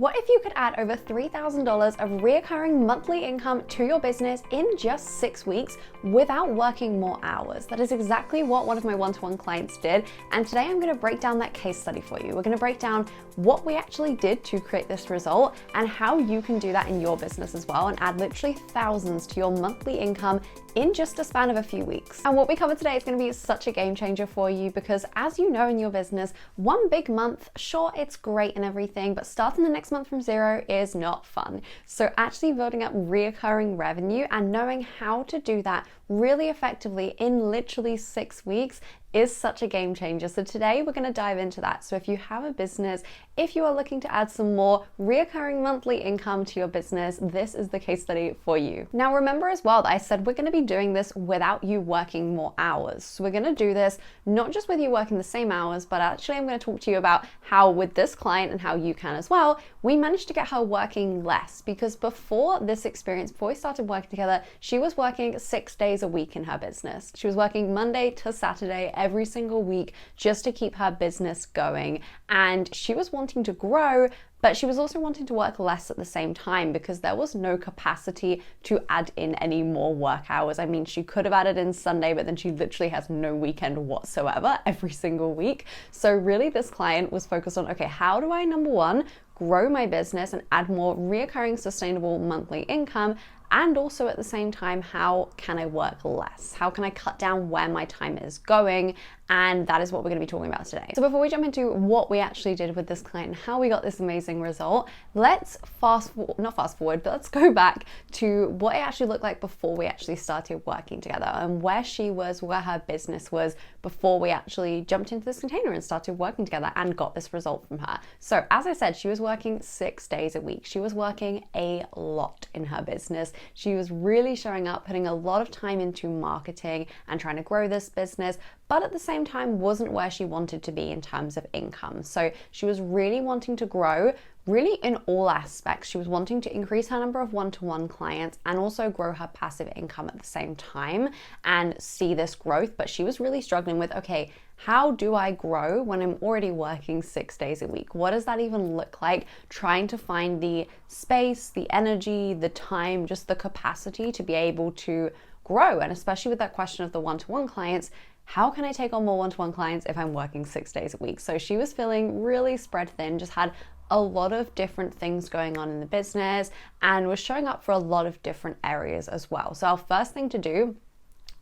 What if you could add over $3,000 of reoccurring monthly income to your business in just 6 weeks without working more hours? That is exactly what one of my one-to-one clients did. And today I'm going to break down that case study for you. We're going to break down what we actually did to create this result and how you can do that in your business as well and add literally thousands to your monthly income in just a span of a few weeks. And what we cover today is going to be such a game changer for you because, as you know, in your business, one big month, sure, it's great and everything, but starting the next month from zero is not fun. So actually building up reoccurring revenue and knowing how to do that really effectively in literally 6 weeks is such a game changer. So today we're going to dive into that. So if you have a business, if you are looking to add some more reoccurring monthly income to your business, this is the case study for you. Now remember as well that I said we're going to be doing this without you working more hours. So we're going to do this not just with you working the same hours, but actually I'm going to talk to you about how with this client and how you can as well, we managed to get her working less because before this experience, before we started working together, she was working 6 days a week in her business. She was working Monday to Saturday every single week just to keep her business going. And she was wanting to grow, but she was also wanting to work less at the same time because there was no capacity to add in any more work hours. I mean, she could have added in Sunday, but then she literally has no weekend whatsoever every single week. So really this client was focused on, okay, how do I, number one, grow my business and add more reoccurring sustainable monthly income? And also at the same time, how can I work less? How can I cut down where my time is going? And that is what we're going to be talking about today. So before we jump into what we actually did with this client and how we got this amazing result, let's not fast forward, but let's go back to what it actually looked like before we actually started working together and where she was, where her business was before we actually jumped into this container and started working together and got this result from her. So as I said, she was working 6 days a week. She was working a lot in her business. She was really showing up, putting a lot of time into marketing and trying to grow this business, but at the same time wasn't where she wanted to be in terms of income. So she was really wanting to grow really in all aspects. She was wanting to increase her number of one-to-one clients and also grow her passive income at the same time and see this growth. But she was really struggling with, okay, how do I grow when I'm already working 6 days a week? What does that even look like? Trying to find the space, the energy, the time, just the capacity to be able to grow. And especially with that question of the one-to-one clients, how can I take on more one-to-one clients if I'm working 6 days a week? So she was feeling really spread thin, just had a lot of different things going on in the business and was showing up for a lot of different areas as well. So our first thing to do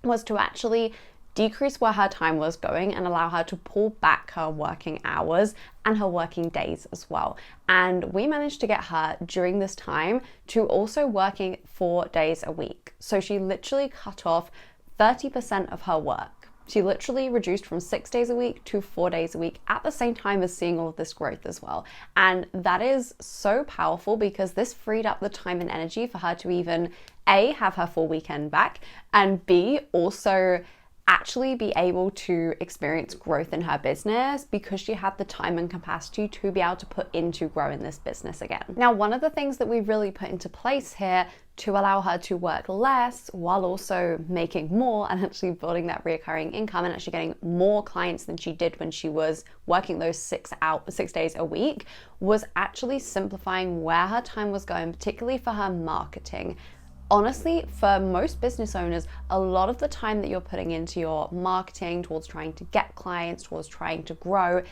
was to actually decrease where her time was going and allow her to pull back her working hours and her working days as well. And we managed to get her during this time to also working 4 days a week. So she literally cut off 30% of her work. She literally reduced from 6 days a week to 4 days a week at the same time as seeing all of this growth as well. And that is so powerful because this freed up the time and energy for her to even A, have her full weekend back, and B, also actually be able to experience growth in her business because she had the time and capacity to be able to put into growing this business again. Now, one of the things that we really put into place here to allow her to work less while also making more and actually building that reoccurring income and actually getting more clients than she did when she was working those 6 days a week was actually simplifying where her time was going, particularly for her marketing. Honestly, for most business owners, a lot of the time that you're putting into your marketing towards trying to get clients, towards trying to grow,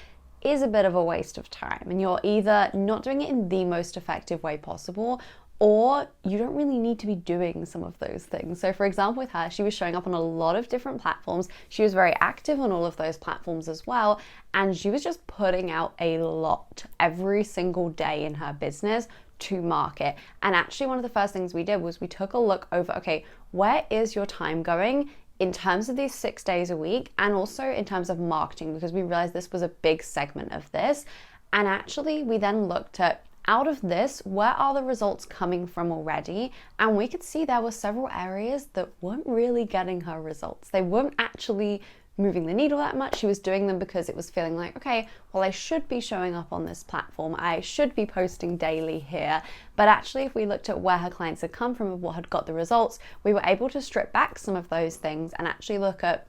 is a bit of a waste of time. And you're either not doing it in the most effective way possible, or you don't really need to be doing some of those things. So for example, with her, she was showing up on a lot of different platforms. She was very active on all of those platforms as well. And she was just putting out a lot every single day in her business to market. And actually one of the first things we did was we took a look over, okay, where is your time going in terms of these 6 days a week and also in terms of marketing, because we realized this was a big segment of this. And actually we then looked at, out of this, where are the results coming from already? And we could see there were several areas that weren't really getting her results. They weren't actually moving the needle that much. She was doing them because it was feeling like, okay, well, I should be showing up on this platform. I should be posting daily here. But actually, if we looked at where her clients had come from and what had got the results, we were able to strip back some of those things and actually look at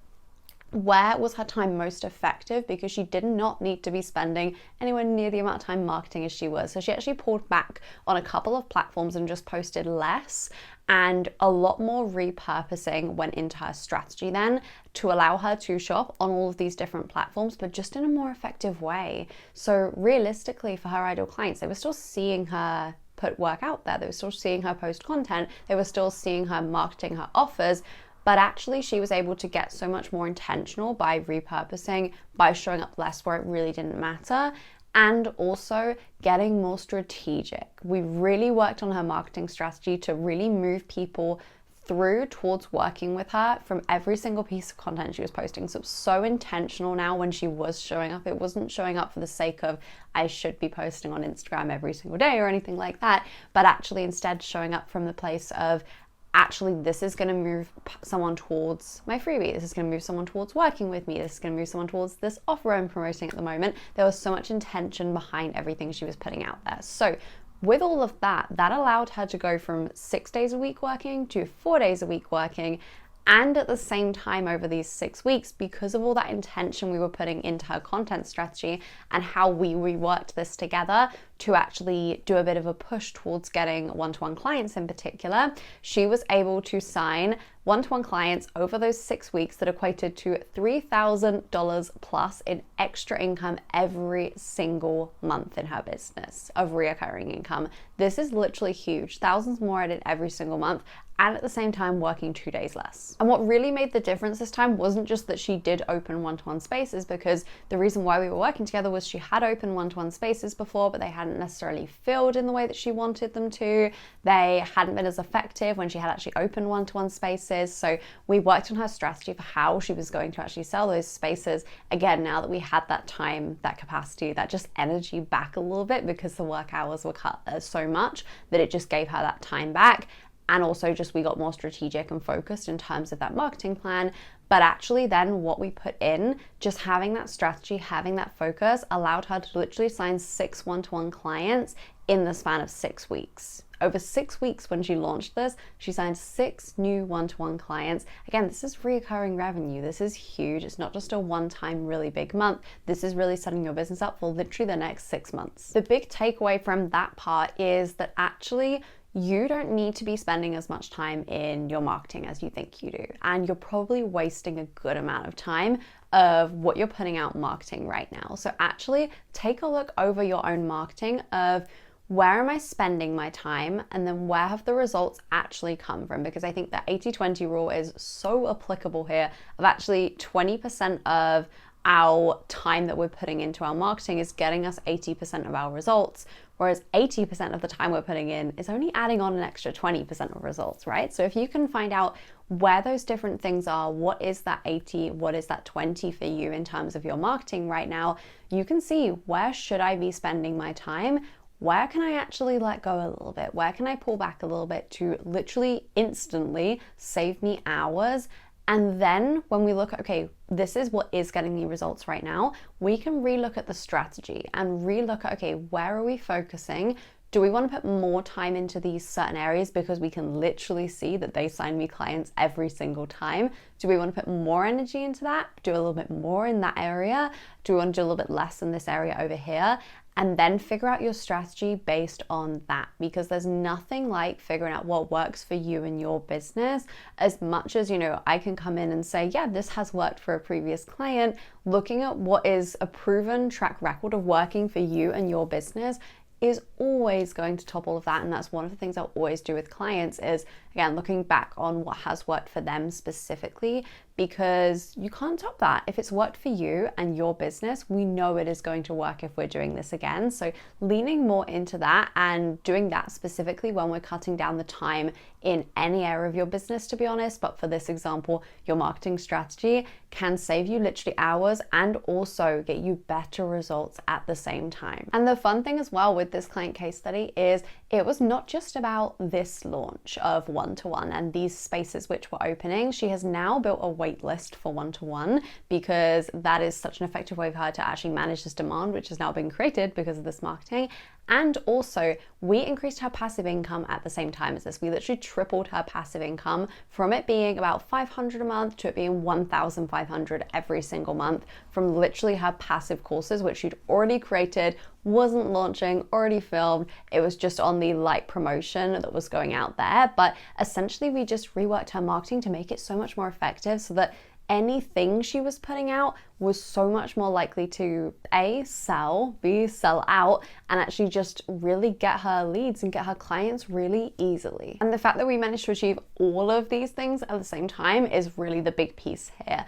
Where was her time most effective? Because she did not need to be spending anywhere near the amount of time marketing as she was. So she actually pulled back on a couple of platforms and just posted less, and a lot more repurposing went into her strategy then to allow her to show up on all of these different platforms, but just in a more effective way. So realistically, for her ideal clients, they were still seeing her put work out there. They were still seeing her post content. They were still seeing her marketing her offers. But actually, she was able to get so much more intentional by repurposing, by showing up less where it really didn't matter, and also getting more strategic. We really worked on her marketing strategy to really move people through towards working with her from every single piece of content she was posting. So it was so intentional now when she was showing up. It wasn't showing up for the sake of, I should be posting on Instagram every single day or anything like that, but actually instead showing up from the place of, actually, this is going to move someone towards my freebie. This is going to move someone towards working with me. This is going to move someone towards this offer I'm promoting at the moment. There was so much intention behind everything she was putting out there. So with all of that, that allowed her to go from 6 days a week working to 4 days a week working. And at the same time over these 6 weeks, because of all that intention we were putting into her content strategy and how we reworked this together to actually do a bit of a push towards getting one-to-one clients in particular, she was able to sign one-to-one clients over those 6 weeks that equated to $3,000 plus in extra income every single month in her business of reoccurring income. This is literally huge. Thousands more at it every single month, and at the same time working 2 days less. And what really made the difference this time wasn't just that she did open one-to-one spaces, because the reason why we were working together was she had opened one-to-one spaces before, but they hadn't necessarily filled in the way that she wanted them to. They hadn't been as effective when she had actually opened one-to-one spaces. So we worked on her strategy for how she was going to actually sell those spaces. Again, now that we had that time, that capacity, that just energy back a little bit, because the work hours were cut so much that it just gave her that time back. And also just we got more strategic and focused in terms of that marketing plan. But actually then what we put in, just having that strategy, having that focus, allowed her to literally sign 6 one-to-one clients in the span of 6 weeks. Over 6 weeks when she launched this, she signed 6 new one-to-one clients. Again, this is recurring revenue. This is huge. It's not just a one-time really big month. This is really setting your business up for literally the next 6 months. The big takeaway from that part is that actually you don't need to be spending as much time in your marketing as you think you do. And you're probably wasting a good amount of time of what you're putting out marketing right now. So actually take a look over your own marketing of, where am I spending my time? And then where have the results actually come from? Because I think the 80-20 rule is so applicable here, of actually 20% of our time that we're putting into our marketing is getting us 80% of our results, whereas 80% of the time we're putting in is only adding on an extra 20% of results, right? So if you can find out where those different things are, what is that 80, what is that 20 for you in terms of your marketing right now, you can see, where should I be spending my time? Where can I actually let go a little bit? Where can I pull back a little bit to literally instantly save me hours? And then when we look at, okay, this is what is getting me results right now, we can relook at the strategy and relook at, okay, where are we focusing? Do we want to put more time into these certain areas because we can literally see that they sign me clients every single time? Do we want to put more energy into that? Do a little bit more in that area? Do we want to do a little bit less in this area over here? And then figure out your strategy based on that, because there's nothing like figuring out what works for you and your business. As much as, I can come in and say, yeah, this has worked for a previous client, looking at what is a proven track record of working for you and your business is always going to top all of that. And that's one of the things I always do with clients is, again, looking back on what has worked for them specifically, because you can't top that. If it's worked for you and your business, we know it is going to work if we're doing this again. So leaning more into that and doing that specifically when we're cutting down the time in any area of your business, to be honest. But for this example, your marketing strategy can save you literally hours and also get you better results at the same time. And the fun thing as well with this client case study is it was not just about this launch of one-to-one and these spaces which were opening. She has now built a wait list for one-to-one, because that is such an effective way for her to actually manage this demand, which has now been created because of this marketing. And also, we increased her passive income at the same time as this. We literally tripled her passive income from it being about $500 a month to it being $1,500 every single month from literally her passive courses, which she'd already created, wasn't launching, already filmed. It was just on the light promotion that was going out there. But essentially, we just reworked her marketing to make it so much more effective so that anything she was putting out was so much more likely to A, sell, B, sell out, and actually just really get her leads and get her clients really easily. And the fact that we managed to achieve all of these things at the same time is really the big piece here.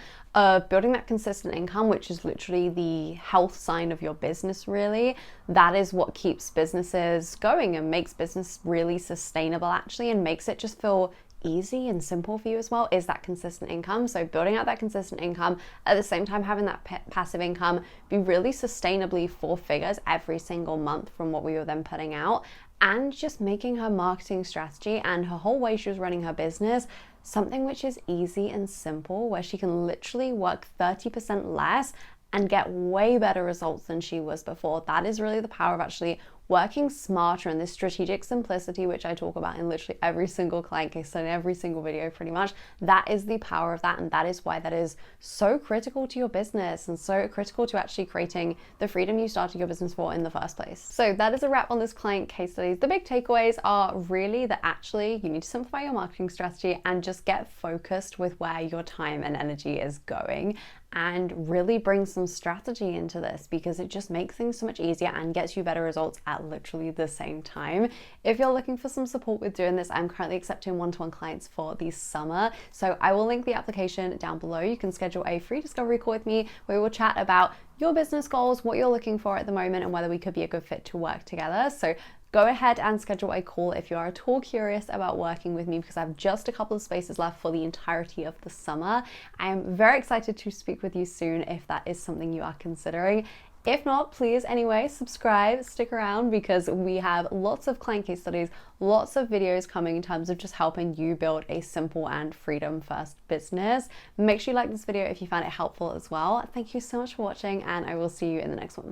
Building that consistent income, which is literally the health sign of your business, really. That is what keeps businesses going and makes business really sustainable, actually, and makes it just feel easy and simple for you as well, is that consistent income. So building out that consistent income, at the same time having that passive income be really sustainably 4 figures every single month from what we were then putting out, and just making her marketing strategy and her whole way she was running her business something which is easy and simple, where she can literally work 30% less and get way better results than she was before. That is really the power of actually working smarter, and this strategic simplicity, which I talk about in literally every single client case study, every single video pretty much. That is the power of that, and that is why that is so critical to your business and so critical to actually creating the freedom you started your business for in the first place. So that is a wrap on this client case study. The big takeaways are really that actually you need to simplify your marketing strategy and just get focused with where your time and energy is going, and really bring some strategy into this, because it just makes things so much easier and gets you better results at literally the same time. If you're looking for some support with doing this, I'm currently accepting one-to-one clients for the summer. So I will link the application down below. You can schedule a free discovery call with me where we will chat about your business goals, what you're looking for at the moment, and whether we could be a good fit to work together. So go ahead and schedule a call if you are at all curious about working with me, because I have just a couple of spaces left for the entirety of the summer. I am very excited to speak with you soon if that is something you are considering. If not, please anyway, subscribe, stick around, because we have lots of client case studies, lots of videos coming in terms of just helping you build a simple and freedom first business. Make sure you like this video if you found it helpful as well. Thank you so much for watching, and I will see you in the next one.